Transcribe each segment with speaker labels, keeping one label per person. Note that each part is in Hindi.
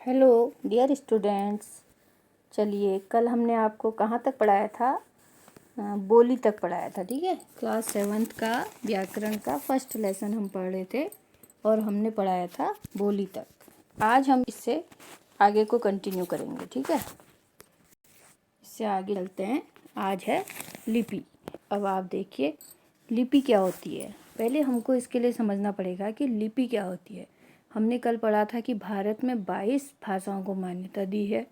Speaker 1: Hello dear students. चलिए, कल हमने आपको कहाँ तक पढ़ाया था? बोली तक पढ़ाया था, ठीक है। क्लास 7th का व्याकरण का फर्स्ट लेसन हम पढ़ रहे थे और हमने पढ़ाया था बोली तक। आज हम इससे आगे को कंटिन्यू करेंगे, ठीक है। इससे आगे चलते हैं। आज है लिपि। अब आप देखिए लिपि क्या होती है। पहले हमको इसके लिए समझना पड़ेगा कि लिपि क्या होती है। हमने कल पढ़ा था कि भारत में 22 भाषाओं को मान्यता दी है।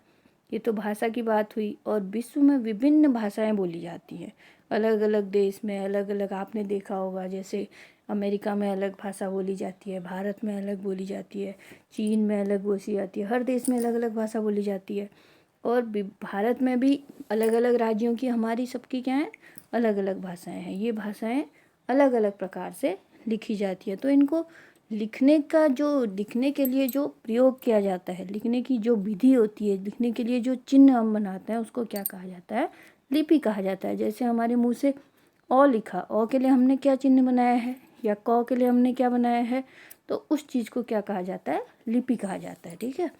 Speaker 1: ये तो भाषा की बात हुई। और विश्व में विभिन्न भाषाएं बोली जाती हैं। अलग अलग देश में अलग अलग, आपने देखा होगा, जैसे अमेरिका में अलग भाषा बोली जाती है, भारत में अलग बोली जाती है, चीन में अलग बोली जाती है, हर देश में अलग अलग भाषा बोली जाती है। और भारत में भी अलग अलग राज्यों की, हमारी सबकी क्या है, अलग अलग भाषाएं हैं। ये भाषाएं अलग अलग प्रकार से लिखी जाती है। तो इनको लिखने के लिए जो प्रयोग किया जाता है, लिखने की जो विधि होती है, लिखने के लिए जो चिन्ह हम बनाते हैं, उसको क्या कहा जाता है? लिपि कहा जाता है। जैसे हमारे मुंह से अ लिखा, अ के लिए हमने क्या चिन्ह बनाया है, या क के लिए हमने क्या बनाया है, तो उस चीज़ को क्या कहा जाता है? लिपि कहा जाता है, ठीक है।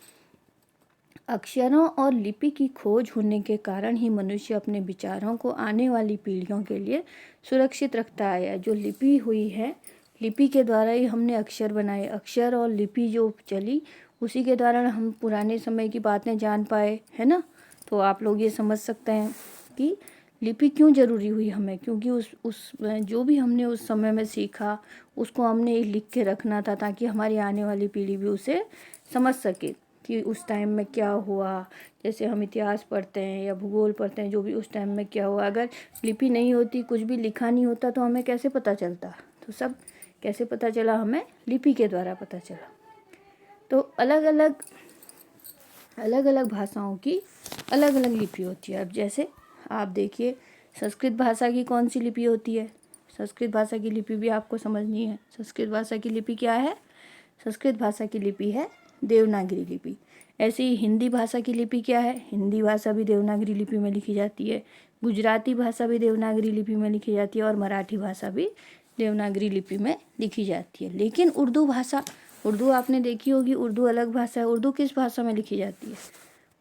Speaker 1: अक्षरों और लिपि की खोज होने के कारण ही मनुष्य अपने विचारों को आने वाली पीढ़ियों के लिए सुरक्षित रखता है। जो लिपि हुई है, लिपि के द्वारा ही हमने अक्षर बनाए। अक्षर और लिपि जो चली, उसी के द्वारा हम पुराने समय की बातें जान पाए, है ना। तो आप लोग ये समझ सकते हैं कि लिपि क्यों ज़रूरी हुई हमें, क्योंकि उस जो भी हमने उस समय में सीखा, उसको हमने लिख के रखना था, ताकि हमारी आने वाली पीढ़ी भी उसे समझ सके कि उस टाइम में क्या हुआ। जैसे हम इतिहास पढ़ते हैं या भूगोल पढ़ते हैं, जो भी उस टाइम में क्या हुआ, अगर लिपि नहीं होती, कुछ भी लिखा नहीं होता, तो हमें कैसे पता चलता? तो सब कैसे पता चला? हमें लिपि के द्वारा पता चला। तो अलग अलग भाषाओं की अलग अलग लिपि होती है। अब जैसे आप देखिए, संस्कृत भाषा की कौन सी लिपि होती है? संस्कृत भाषा की लिपि भी आपको समझनी है। संस्कृत भाषा की लिपि क्या है? संस्कृत भाषा की लिपि है देवनागरी लिपि। ऐसे ही हिंदी भाषा की लिपि क्या है? हिंदी भाषा भी देवनागरी लिपि में लिखी जाती है। गुजराती भाषा भी देवनागरी लिपि में लिखी जाती है, और मराठी भाषा भी देवनागरी लिपि में लिखी जाती है। लेकिन उर्दू भाषा, उर्दू आपने देखी होगी, उर्दू अलग भाषा है। उर्दू किस भाषा में लिखी जाती है?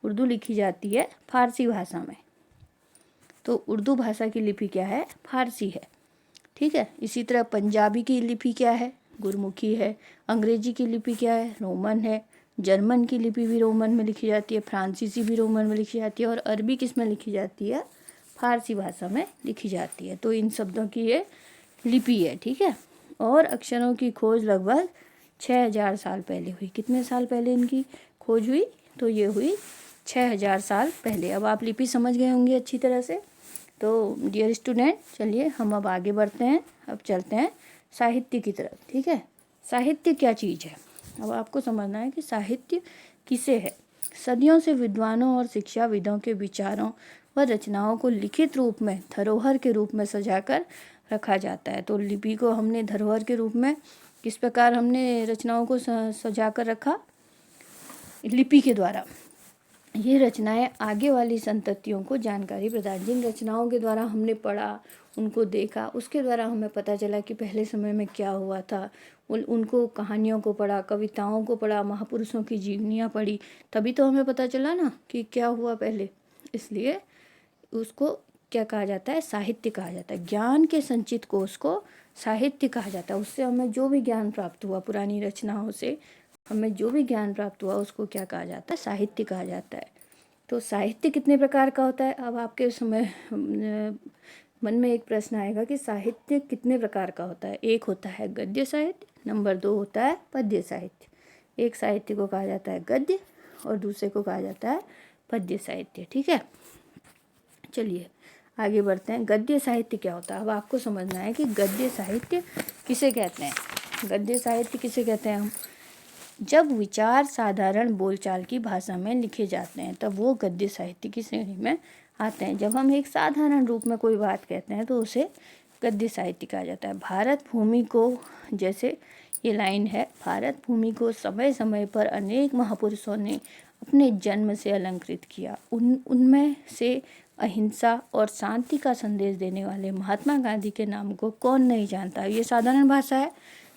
Speaker 1: उर्दू लिखी जाती है फारसी भाषा में। तो उर्दू भाषा की लिपि क्या है? फारसी है, ठीक है। इसी तरह पंजाबी की लिपि क्या है? गुरमुखी है। अंग्रेजी की लिपि क्या है? रोमन है। जर्मन की लिपि भी रोमन में लिखी जाती है। फ्रांसीसी भी रोमन में लिखी जाती है। और अरबी किस में लिखी जाती है? फारसी भाषा में लिखी जाती है। तो इन शब्दों की ये लिपि है, ठीक है। और अक्षरों की खोज लगभग 6000 साल पहले हुई। कितने साल पहले इनकी खोज हुई? तो ये हुई 6000 साल पहले। अब आप लिपि समझ गए होंगे अच्छी तरह से। तो डियर स्टूडेंट, चलिए हम अब आगे बढ़ते हैं। अब चलते हैं साहित्य की तरफ, ठीक है। साहित्य क्या चीज़ है? अब आपको समझना है कि साहित्य किसे है। सदियों से विद्वानों और शिक्षाविदों के विचारों व रचनाओं को लिखित रूप में धरोहर के रूप में सजाकर रखा जाता है। तो लिपि को हमने धरोहर के रूप में किस प्रकार हमने रचनाओं को सजाकर रखा? लिपि के द्वारा। ये रचनाएं आगे वाली संततियों को जानकारी प्रदान, जिन रचनाओं के द्वारा हमने पढ़ा, उनको देखा, उसके द्वारा हमें पता चला कि पहले समय में क्या हुआ था। उनको कहानियों को पढ़ा, कविताओं को पढ़ा, महापुरुषों की जीवनियाँ पढ़ी, तभी तो हमें पता चला ना कि क्या हुआ पहले। इसलिए उसको क्या कहा जाता है? साहित्य कहा जाता है। ज्ञान के संचित कोष को साहित्य कहा जाता है। उससे हमें जो भी ज्ञान प्राप्त हुआ, पुरानी रचनाओं से हमें जो भी ज्ञान प्राप्त हुआ, उसको क्या कहा जाता है? साहित्य कहा जाता है। तो साहित्य कितने प्रकार का होता है? अब आपके समय मन में एक प्रश्न आएगा कि साहित्य कितने प्रकार का होता है। एक होता है गद्य साहित्य, नंबर 2 होता है पद्य साहित्य। एक साहित्य को कहा जाता है गद्य और दूसरे को कहा जाता है पद्य साहित्य, ठीक है। चलिए आगे बढ़ते हैं। गद्य साहित्य क्या होता है? अब आपको समझना है कि गद्य साहित्य किसे कहते हैं। गद्य साहित्य किसे कहते हैं? हम जब विचार साधारण बोलचाल की भाषा में लिखे जाते हैं, तब वो गद्य साहित्य की श्रेणी में आते हैं। जब हम एक साधारण रूप में कोई बात कहते हैं, तो उसे गद्य साहित्य कहा जाता है। भारत भूमि को, जैसे ये लाइन है, भारत भूमि को समय समय पर अनेक महापुरुषों ने अपने जन्म से अलंकृत किया। उनमें से अहिंसा और शांति का संदेश देने वाले महात्मा गांधी के नाम को कौन नहीं जानता। ये साधारण भाषा है,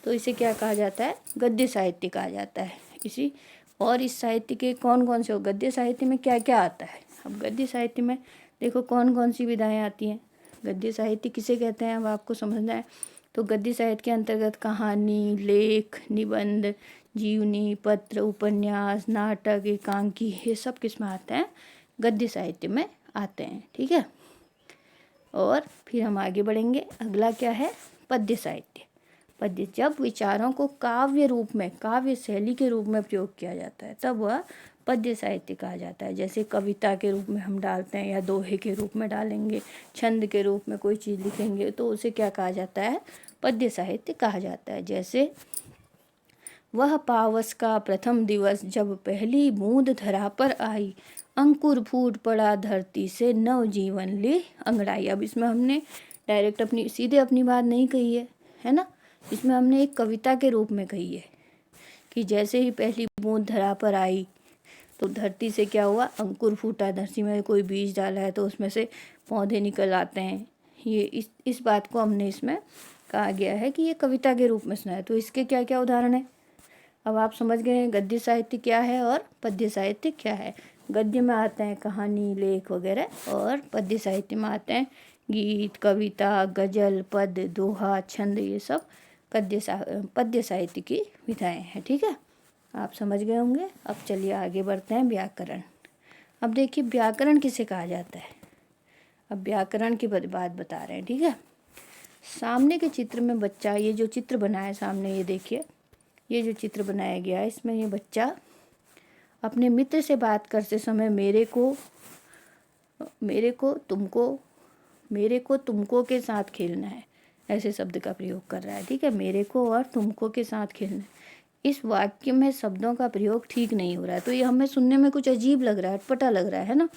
Speaker 1: तो इसे क्या कहा जाता है? गद्य साहित्य कहा जाता है। इसी और इस साहित्य के कौन कौन से, गद्य साहित्य में क्या क्या आता है। अब गद्य साहित्य में देखो कौन कौन सी विधाएं आती हैं। गद्य साहित्य किसे कहते हैं अब आपको समझना है। तो गद्य साहित्य के अंतर्गत कहानी, लेख, निबंध, जीवनी, पत्र, उपन्यास, नाटक, एकांकी, ये सब किस में आते हैं, गद्य साहित्य में आते हैं। ठीक है, और फिर हम आगे बढ़ेंगे। अगला क्या है, पद्य साहित्य। पद्य, जब विचारों को काव्य रूप में, काव्य शैली के रूप में प्रयोग किया जाता है तब वह पद्य साहित्य कहा जाता है। जैसे कविता के रूप में हम डालते हैं या दोहे के रूप में डालेंगे, छंद के रूप में कोई चीज़ लिखेंगे तो उसे क्या कहा जाता है, पद्य साहित्य कहा जाता है। जैसे वह पावस का प्रथम दिवस जब पहली बूंद धरा पर आई, अंकुर फूट पड़ा धरती से नव जीवन ले अंगड़ाई। अब इसमें हमने डायरेक्ट अपनी सीधे अपनी बात नहीं कही है ना, इसमें हमने एक कविता के रूप में कही है कि जैसे ही पहली बूंद धरा पर आई तो धरती से क्या हुआ, अंकुर फूटा। धरती में कोई बीज डाला है तो उसमें से पौधे निकल आते हैं। ये इस बात को हमने इसमें कहा गया है कि ये कविता के रूप में सुना है। तो इसके क्या क्या उदाहरण है, अब आप समझ गए हैं गद्य साहित्य क्या है और पद्य साहित्य क्या है। गद्य में आते हैं कहानी, लेख वगैरह, और पद्य साहित्य में आते हैं गीत, कविता, गजल, पद, दोहा, छंद, ये सब पद्य साहित्य की विधाएं हैं। ठीक है, आप समझ गए होंगे। अब चलिए आगे बढ़ते हैं, व्याकरण। अब देखिए व्याकरण किसे कहा जाता है। अब व्याकरण की बात बता रहे हैं। ठीक है, सामने के चित्र में बच्चा, ये जो चित्र बना है सामने, ये देखिए, ये जो चित्र बनाया गया है इसमें ये बच्चा अपने मित्र से बात करते समय मेरे को तुमको के साथ खेलना है, ऐसे शब्द का प्रयोग कर रहा है। ठीक है, मेरे को और तुमको के साथ खेलना है। इस वाक्य में शब्दों का प्रयोग ठीक नहीं हो रहा है, तो ये हमें सुनने में कुछ अजीब लग रहा है, अटपटा लग रहा है ना,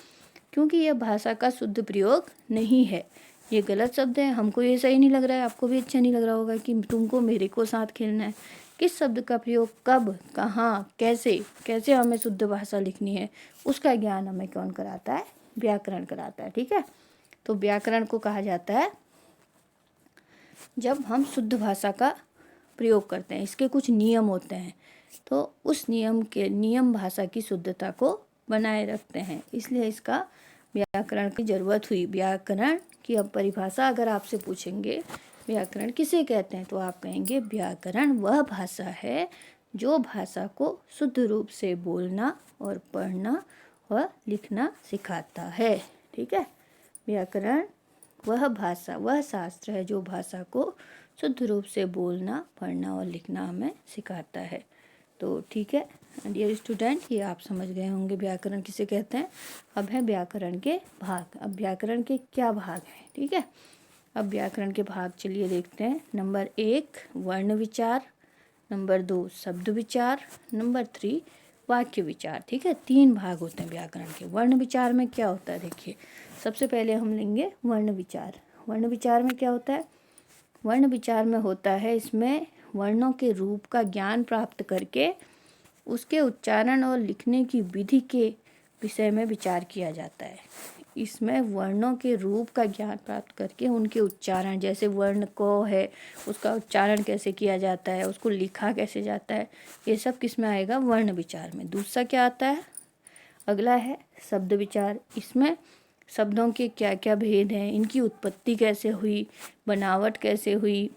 Speaker 1: क्योंकि यह भाषा का शुद्ध प्रयोग नहीं है। ये गलत शब्द है, हमको ये सही नहीं लग रहा है, आपको भी अच्छा नहीं लग रहा होगा कि तुमको मेरे को साथ खेलना है। किस शब्द का प्रयोग कब, कहाँ, कैसे कैसे हमें शुद्ध भाषा लिखनी है, उसका ज्ञान हमें कौन कराता है, व्याकरण कराता है। ठीक है, तो व्याकरण को कहा जाता है जब हम शुद्ध भाषा का प्रयोग करते हैं। इसके कुछ नियम होते हैं, तो उस नियम भाषा की शुद्धता को बनाए रखते हैं, इसलिए इसका व्याकरण की जरूरत हुई। व्याकरण की अब परिभाषा अगर आपसे पूछेंगे व्याकरण किसे कहते हैं, तो आप कहेंगे व्याकरण वह भाषा है जो भाषा को शुद्ध रूप से बोलना और पढ़ना और लिखना सिखाता है। ठीक है, व्याकरण वह शास्त्र है जो भाषा को शुद्ध रूप से बोलना, पढ़ना और लिखना हमें सिखाता है। तो ठीक है डियर स्टूडेंट, ये आप समझ गए होंगे व्याकरण किसे कहते हैं। अब है व्याकरण के भाग। अब व्याकरण के क्या भाग हैं, ठीक है। अब व्याकरण के भाग चलिए देखते हैं। नंबर 1 वर्ण विचार, नंबर 2 शब्द विचार, नंबर 3 वाक्य विचार। ठीक है, 3 भाग होते हैं व्याकरण के। वर्ण विचार में क्या होता है, देखिए सबसे पहले हम लेंगे वर्ण विचार। वर्ण विचार में क्या होता है, वर्ण विचार में होता है इसमें वर्णों के रूप का ज्ञान प्राप्त करके उसके उच्चारण और लिखने की विधि के विषय में विचार किया जाता है। इसमें वर्णों के रूप का ज्ञान प्राप्त करके उनके उच्चारण, जैसे वर्ण क है उसका उच्चारण कैसे किया जाता है, उसको लिखा कैसे जाता है, ये सब किस में आएगा, वर्ण विचार में। दूसरा क्या आता है, अगला है शब्द विचार। इसमें शब्दों के क्या क्या भेद हैं, इनकी उत्पत्ति कैसे हुई, बनावट कैसे हुई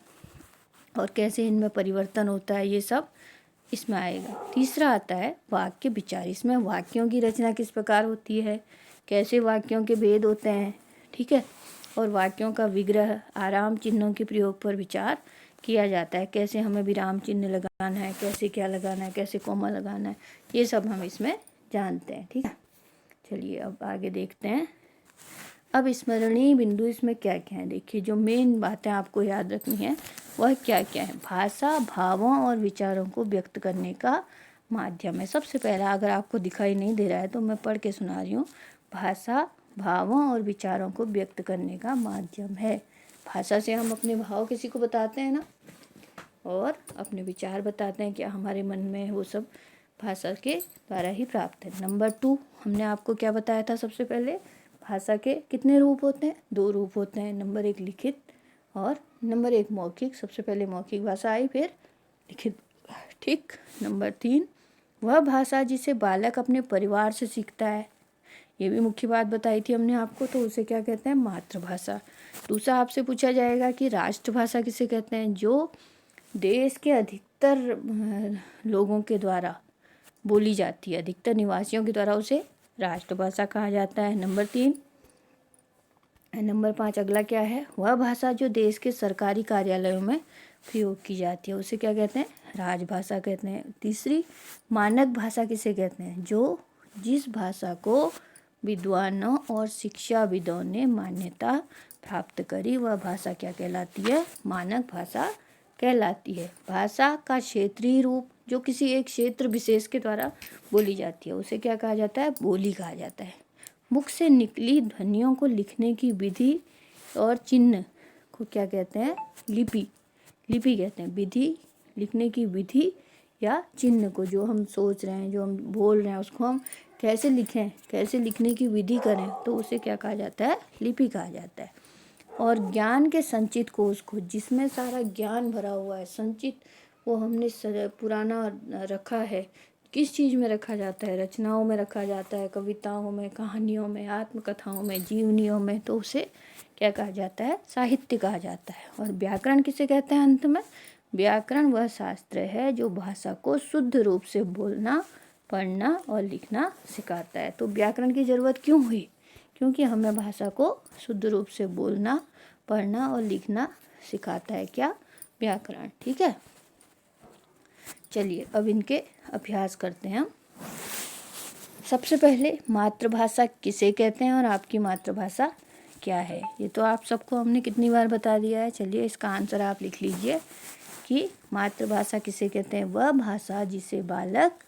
Speaker 1: और कैसे इनमें परिवर्तन होता है, ये सब इसमें आएगा। तीसरा आता है वाक्य विचार। इसमें वाक्यों की रचना किस प्रकार होती है, कैसे वाक्यों के भेद होते हैं, ठीक है, और वाक्यों का विग्रह, आराम चिन्हों के प्रयोग पर विचार किया जाता है। कैसे हमें विराम चिन्ह लगाना है, कैसे क्या लगाना है, कैसे कॉमा लगाना है, ये सब हम इसमें जानते हैं। ठीक है, चलिए अब आगे देखते हैं। अब स्मरणीय बिंदु इसमें क्या क्या है, देखिए जो मेन बातें आपको याद रखनी है वह क्या क्या है। भाषा भावों और विचारों को व्यक्त करने का माध्यम है। सबसे पहला, अगर आपको दिखाई नहीं दे रहा है तो मैं पढ़ के सुना रही हूँ। भाषा भावों और विचारों को व्यक्त करने का माध्यम है। भाषा से हम अपने भाव किसी को बताते हैं ना, और अपने विचार बताते हैं, क्या हमारे मन में है, वो सब भाषा के द्वारा ही प्राप्त है। नंबर 2 हमने आपको क्या बताया था, सबसे पहले भाषा के कितने रूप होते हैं, 2 रूप होते हैं। नंबर 1 लिखित और नंबर 1 मौखिक। सबसे पहले मौखिक भाषा आई, फिर लिखित। ठीक, नंबर 3 वह भाषा जिसे बालक अपने परिवार से सीखता है, ये भी मुख्य बात बताई थी हमने आपको, तो उसे क्या कहते हैं? मातृभाषा। दूसरा आपसे पूछा जाएगा कि राष्ट्रभाषा किसे कहते हैं? जो देश के अधिकतर लोगों के द्वारा बोली जाती है, अधिकतर निवासियों के द्वारा उसे राष्ट्रभाषा कहा जाता है। नंबर 3। नंबर 5 अगला क्या है? वह भाषा जो देश के सरकारी कार्यालयों में प्रयोग की जाती है, उसे क्या कहते हैं? राजभाषा कहते हैं। तीसरी, मानक भाषा किसे कहते हैं? जो जिस भाषा को विद्वानों और शिक्षाविदों ने मान्यता प्राप्त करी, वह भाषा क्या कहलाती है? मानक भाषा कहलाती है। भाषा का क्षेत्रीय रूप जो किसी एक क्षेत्र विशेष के द्वारा बोली जाती है, उसे क्या कहा जाता है? बोली कहा जाता है। मुख से निकली ध्वनियों को लिखने की विधि और चिन्ह को क्या कहते हैं? लिपि। लिपि कहते हैं। विधि, लिखने की विधि या चिन्ह को, जो हम सोच रहे हैं, जो हम बोल रहे हैं, उसको हम कैसे लिखें, कैसे लिखने की विधि करें, तो उसे क्या कहा जाता है? लिपि कहा जाता है। और ज्ञान के संचित कोश को, जिसमें सारा ज्ञान भरा हुआ है, संचित वो हमने पुराना रखा है, किस चीज़ में रखा जाता है? रचनाओं में रखा जाता है, कविताओं में, कहानियों में, आत्मकथाओं में, जीवनियों में, तो उसे क्या कहा जाता है? साहित्य कहा जाता है। और व्याकरण किसे कहते हैं? अंत में व्याकरण वह शास्त्र है जो भाषा को शुद्ध रूप से बोलना, पढ़ना और लिखना सिखाता है। तो व्याकरण की ज़रूरत क्यों हुई? क्योंकि हमें भाषा को शुद्ध रूप से बोलना, पढ़ना और लिखना सिखाता है क्या? व्याकरण। ठीक है, चलिए अब इनके अभ्यास करते हैं हम। सबसे पहले मातृभाषा किसे कहते हैं और आपकी मातृभाषा क्या है? ये तो आप सबको हमने कितनी बार बता दिया है। चलिए इसका आंसर आप लिख लीजिए कि मातृभाषा किसे कहते हैं? वह भाषा जिसे बालक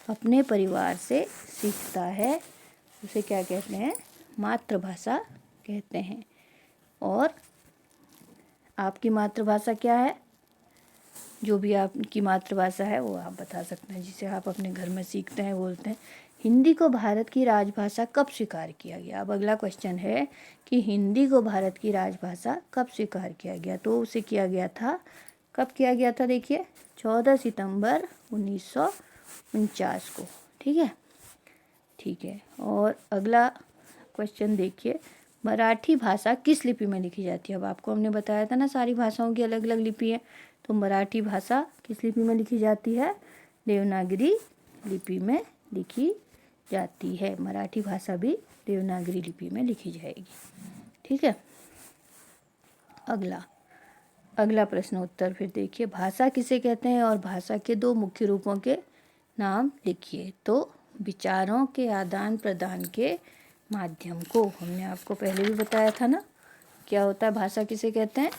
Speaker 1: अपने परिवार से सीखता है, उसे क्या कहते हैं? मातृभाषा कहते हैं। और आपकी मातृभाषा क्या है? जो भी आपकी मातृभाषा है वो आप बता सकते हैं, जिसे आप अपने घर में सीखते हैं, बोलते हैं। हिंदी को भारत की राजभाषा कब स्वीकार किया गया? अब अगला क्वेश्चन है कि हिंदी को भारत की राजभाषा कब स्वीकार किया गया? तो उसे किया गया था, कब किया गया था? देखिए 14 सितंबर 1949 को। ठीक है, ठीक है। और अगला क्वेश्चन देखिए, मराठी भाषा किस लिपि में लिखी जाती है? अब आपको हमने बताया था ना, सारी भाषाओं की अलग अलग लिपि है, तो मराठी भाषा किस लिपि में लिखी जाती है? देवनागरी लिपि में लिखी जाती है। मराठी भाषा भी देवनागरी लिपि में लिखी जाएगी। ठीक है, अगला प्रश्न उत्तर फिर देखिए, भाषा किसे कहते हैं और भाषा के दो मुख्य रूपों के नाम लिखिए। तो विचारों के आदान प्रदान के माध्यम को हमने आपको पहले भी बताया था ना, क्या होता है? भाषा किसे कहते हैं?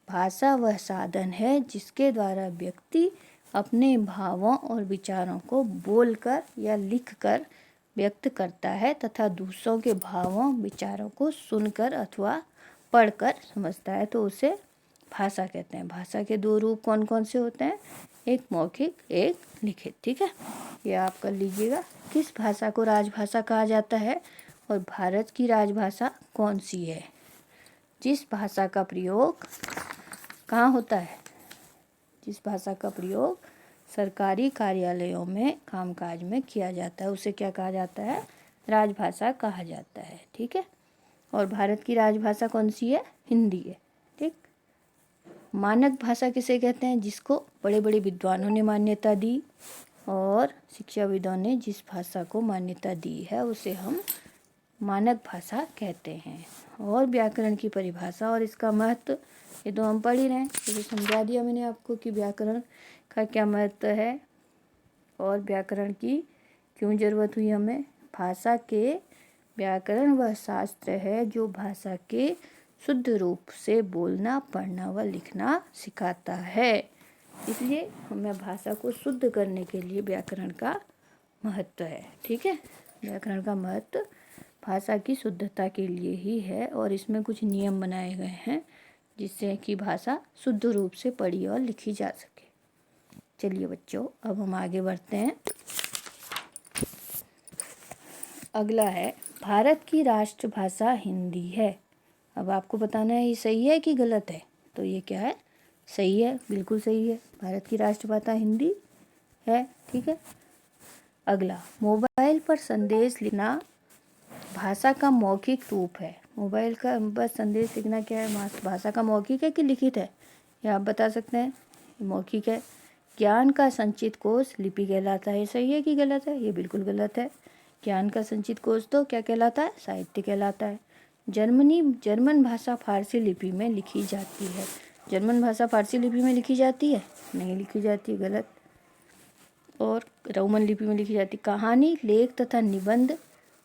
Speaker 1: भाषा वह साधन है जिसके द्वारा व्यक्ति अपने भावों और विचारों को बोलकर या लिखकर व्यक्त करता है तथा दूसरों के भावों विचारों को सुनकर अथवा पढ़कर समझता है, तो उसे भाषा कहते हैं। भाषा के दो रूप कौन कौन से होते हैं? एक मौखिक, एक लिखित। ठीक है, ये आप कर लीजिएगा। किस भाषा को राजभाषा कहा जाता है और भारत की राजभाषा कौन सी है? जिस भाषा का प्रयोग कहाँ होता है? जिस भाषा का प्रयोग सरकारी कार्यालयों में कामकाज में किया जाता है, उसे क्या कहा जाता है? राजभाषा कहा जाता है। ठीक है, और भारत की राजभाषा कौन सी है? हिंदी है। ठीक, मानक भाषा किसे कहते हैं? जिसको बड़े बड़े विद्वानों ने मान्यता दी और शिक्षाविदों ने जिस भाषा को मान्यता दी है, उसे हम मानक भाषा कहते हैं। और व्याकरण की परिभाषा और इसका महत्व, ये तो हम पढ़ ही रहे हैं, तो समझा दिया मैंने आपको कि व्याकरण का क्या महत्व है और व्याकरण की क्यों ज़रूरत हुई हमें। भाषा के व्याकरण वह शास्त्र है जो भाषा के शुद्ध रूप से बोलना, पढ़ना व लिखना सिखाता है। इसलिए हमें भाषा को शुद्ध करने के लिए व्याकरण का महत्व है। ठीक है, व्याकरण का महत्व भाषा की शुद्धता के लिए ही है और इसमें कुछ नियम बनाए गए हैं जिससे कि भाषा शुद्ध रूप से पढ़ी और लिखी जा सके। चलिए बच्चों, अब हम आगे बढ़ते हैं। अगला है, भारत की राष्ट्रभाषा हिंदी है। अब आपको बताना है ये सही है कि गलत है। तो ये क्या है? सही है, बिल्कुल सही है। भारत की राष्ट्रभाषा हिंदी है। ठीक है, अगला, मोबाइल पर संदेश लिखना भाषा का मौखिक रूप है। मोबाइल का बस संदेश लिखना क्या है, भाषा का मौखिक है कि लिखित है, ये आप बता सकते हैं। मौखिक है। ज्ञान का संचित कोश लिपि कहलाता है। सही है कि गलत है? ये बिल्कुल गलत है। ज्ञान का संचित कोश तो क्या कहलाता है? साहित्य कहलाता है। जर्मन भाषा फारसी लिपि में लिखी जाती है। जर्मन भाषा फारसी लिपि में लिखी जाती है? नहीं लिखी जाती, गलत। और रोमन लिपि में लिखी जाती। कहानी, लेख तथा निबंध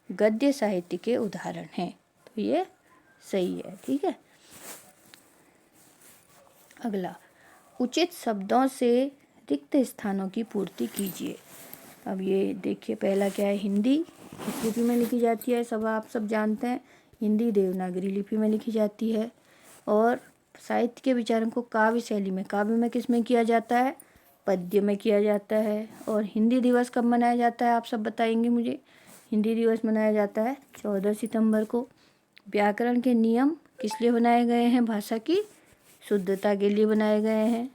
Speaker 1: गद्य साहित्य के उदाहरण हैं, तो ये सही है। ठीक है, अगला, उचित शब्दों से रिक्त स्थानों की पूर्ति कीजिए। अब ये देखिए, पहला क्या है, हिंदी किस लिपि में लिखी जाती है, आप सब जानते हैं। हिंदी देवनागरी लिपि में लिखी जाती है। और साहित्य के विचारों को काव्य शैली में, काव्य में किस में किया जाता है? पद्य में किया जाता है। और हिंदी दिवस कब मनाया जाता है, आप सब बताएंगे मुझे। हिंदी दिवस मनाया जाता है 14 सितंबर को। व्याकरण के नियम किस लिए बनाए गए हैं? भाषा की शुद्धता के लिए बनाए गए हैं।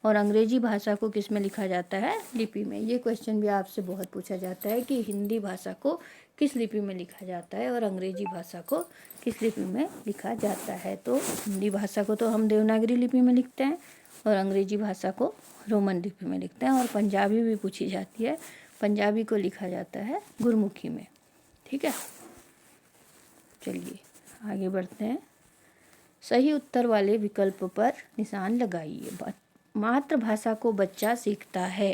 Speaker 1: और अंग्रेजी भाषा को किस में लिखा जाता है? लिपि में। ये क्वेश्चन भी आपसे बहुत पूछा जाता है कि हिंदी भाषा को किस लिपि में लिखा जाता है और अंग्रेजी भाषा को किस लिपि में लिखा जाता है। तो हिंदी भाषा को तो हम देवनागरी लिपि में लिखते हैं और अंग्रेजी भाषा को रोमन लिपि में लिखते हैं। और पंजाबी भी पूछी जाती है, पंजाबी को लिखा जाता है गुरमुखी में। ठीक है, चलिए आगे बढ़ते हैं। सही उत्तर वाले विकल्प पर निशान लगाइए। मातृभाषा को बच्चा सीखता है।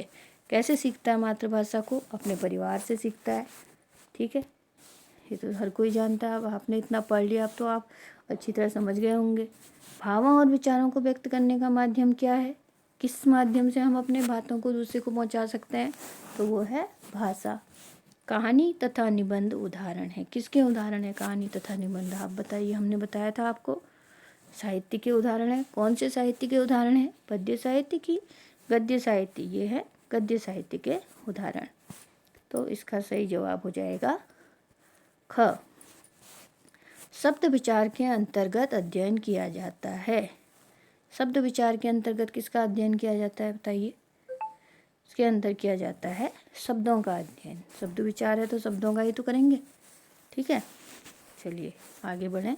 Speaker 1: कैसे सीखता है मातृभाषा को? अपने परिवार से सीखता है। ठीक है, ये तो हर कोई जानता है। अब आपने इतना पढ़ लिया, अब तो आप अच्छी तरह समझ गए होंगे। भावों और विचारों को व्यक्त करने का माध्यम क्या है? किस माध्यम से हम अपने बातों को दूसरे को पहुंचा सकते हैं? तो वो है भाषा। कहानी तथा निबंध उदाहरण है। किसके उदाहरण है कहानी तथा निबंध? आप बताइए। हमने बताया था आपको, साहित्य के उदाहरण है। कौन से साहित्य के उदाहरण है? पद्य साहित्य की, गद्य साहित्य। ये है गद्य साहित्य के उदाहरण। तो इसका सही जवाब हो जाएगा ख। शब्द विचार के अंतर्गत अध्ययन किया जाता है। शब्द विचार के अंतर्गत किसका अध्ययन किया जाता है बताइए? इसके अंदर किया जाता है शब्दों का अध्ययन। शब्द विचार है तो शब्दों का ही तो करेंगे। ठीक है, चलिए आगे बढ़ें।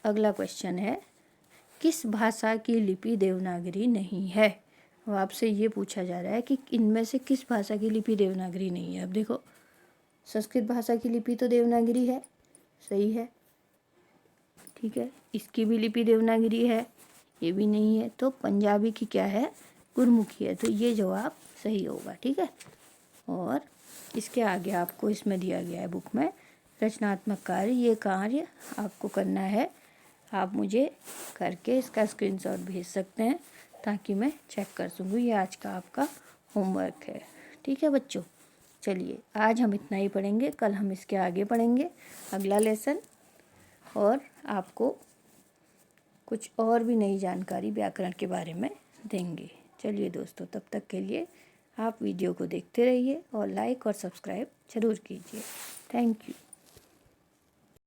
Speaker 1: अगला क्वेश्चन है, किस भाषा की लिपि देवनागरी नहीं है? अब आपसे ये पूछा जा रहा है कि इनमें से किस भाषा की लिपि देवनागरी नहीं है। अब देखो, संस्कृत भाषा की लिपि तो देवनागरी है, सही है। ठीक है, इसकी भी लिपि देवनागरी है, ये भी नहीं है। तो पंजाबी की क्या है? गुरमुखी है। तो ये जवाब सही होगा। ठीक है, और इसके आगे आपको इसमें दिया गया है बुक में रचनात्मक कार्य। ये कार्य आपको करना है। आप मुझे करके इसका स्क्रीनशॉट भेज सकते हैं ताकि मैं चेक कर सकूँ। ये आज का आपका होमवर्क है। ठीक है बच्चों, चलिए आज हम इतना ही पढ़ेंगे। कल हम इसके आगे पढ़ेंगे अगला लेसन, और आपको कुछ और भी नई जानकारी व्याकरण के बारे में देंगे। चलिए दोस्तों, तब तक के लिए आप वीडियो को देखते रहिए और लाइक और सब्सक्राइब ज़रूर कीजिए। Thank you.